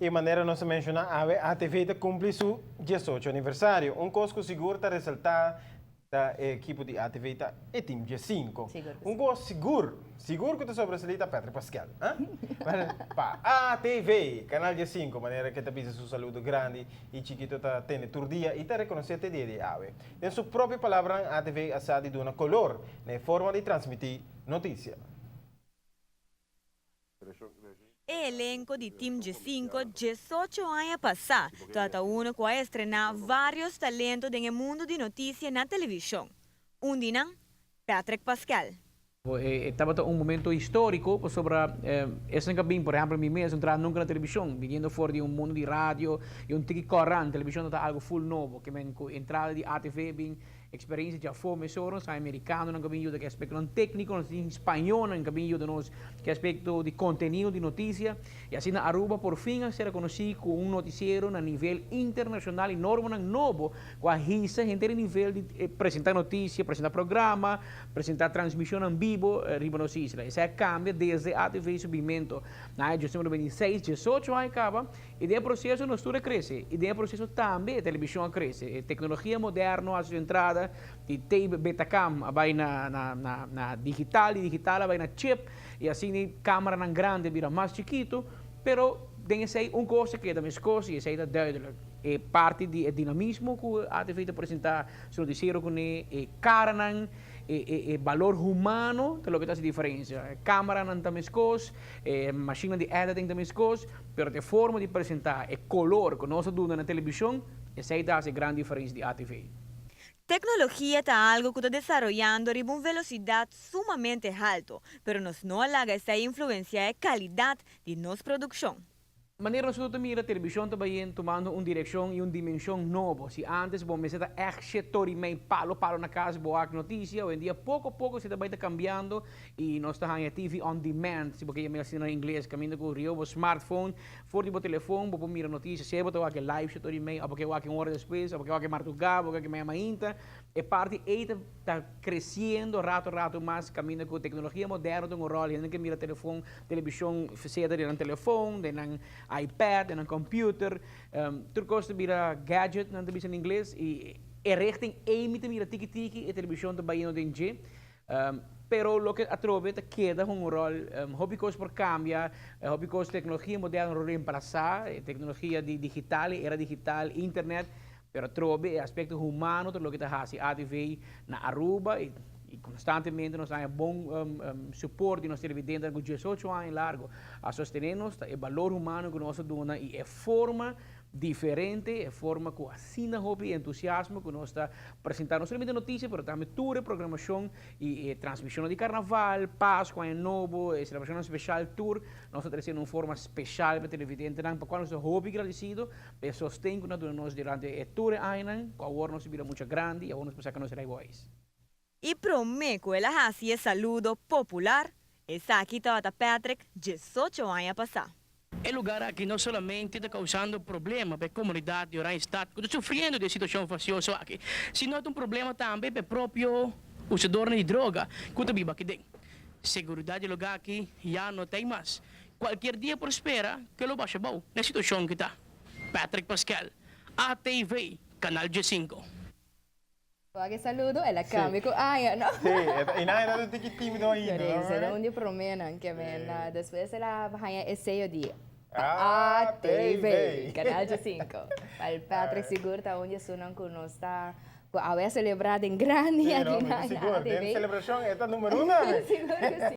E maneira não se menciona, a TV cumpre seu 18 aniversário. Coisa que seguro está ressaltar da equipe de ATV é time G5. Seguro que tu sobressalita Pedro Pascal. Para ATV, canal G5, maneira que te seu saludo grande e chiquito está tendo todo dia e está reconhecendo dia de ave. Em sua própria palavra, ATV assade de uma color na forma de transmitir notícia. Elenco de Team G5 18 anos passar, trata uno que vai estrenar vários talentos no mundo de notícias na televisão. Dinam, Patrick Pascal. Estava um momento histórico sobre esse cabim, por exemplo, mim mesmo entrar nunca na televisão, vindo fora de mundo de rádio e tiki corrente, televisão está algo full novo, que com entrada de ATV bem experiência já fome soros, americano não cabim que aspecto não técnico, não espanhol não cabim de nós que aspecto de conteúdo de notícia e assim na Aruba por fim ser reconhecido como noticiero a nível internacional e norma novo, com a risa gente a nível de apresentar notícia, apresentar programa, apresentar transmissão em vivo, riba nos islas. Esse cambia desde a TV subimento na gestão 26, 18 anos acaba e de processo nós tudo cresce e de processo também a televisão cresce, tecnologia moderna a sua entrada de tape Betacam vai na digital e digital vai na chip e assim câmera não grande vira mais chiquito, pero tem essa coisa que é da mesma coisa e essa é duidelijk. É parte do dinamismo que a TV apresenta se noticiero com cara não valor humano de lo que faz diferença. Câmera não tem mais coisa, máquina de editing tem mais coisa, pero a forma de apresentar, o color que nós damos na televisão, essa é a grande diferença de ATV. Tecnologia está algo que está desarrollando a uma velocidade sumamente alta, pero nos não alaga essa influência a qualidade de nossa produção. Maneira nós também a televisão também tomando uma direção e uma dimensão nova. Se antes bom me está excetori meio palo na casa boa notícia, hoje em dia pouco a pouco se também está cambiando e nós estamos em TV on demand, se porque me assina em inglês, caminho com o rio, o smartphone, fora do telefone, vou mira notícia, se botar que live excetori meio, ou porque vai que uma hora depois, ou porque vai que martugar, ou porque meia mainta, é parte está crescendo rato mais caminho com tecnologia moderna, tem um rol, ainda que mira telefone, televisão, fazenda no telefone, no iPad, no computer, tudo coisa mira gadget, não tem em inglês e richting emite mira tiki e televisão também não tem G. Pero lo que atrove queda um rol, hobby coisa por cambiar, hobby coisa tecnologia moderna reemplazar, tecnologia digital, era digital, internet, pero trove aspecto humano, tudo lo que está fazendo ATV na Aruba e constantemente nós temos bom suporte de nós televidentes com 18 anos largo a sostenermos o valor humano que nós damos e é forma diferente, é forma com assina hobby e entusiasmo que nós está apresentando não somente notícias, mas também toda a programação e transmissão de carnaval, Páscoa, Ano Novo, celebração especial tour, nós estamos trazendo uma forma especial para televidentes, para qual nosso hobby agradecido, e sostém que nós durante o tour ano, com a hora nós vira muito grande e a hora nós pensamos que nós será iguais. E prometo que ela hacía saludo popular, essa aqui estava Patrick 18 anos passar. É lugar aqui não somente está causando problema para a comunidade e estado, que está sofrendo de situação faciosa aqui, sino um problema também para o próprio usador de droga, que também aqui dentro. Seguridade do lugar aqui já não tem mais. Qualquer dia prospera que ele baixa bom na situação que está. Patrick Pascal, ATV, Canal G5. Qualche saluto e la cambio con Aya, no? Sì, e non era tutti timido ainda. Correct, non di promena anche men. Después la bahaya esseo di ATV, Canal G5. Al Patrick siguro ta onde sunan con nos ta a celebrar en grande Sì, aqui no, na sicuro, ATV. celebrazione è il numero uno. Siguro que sim.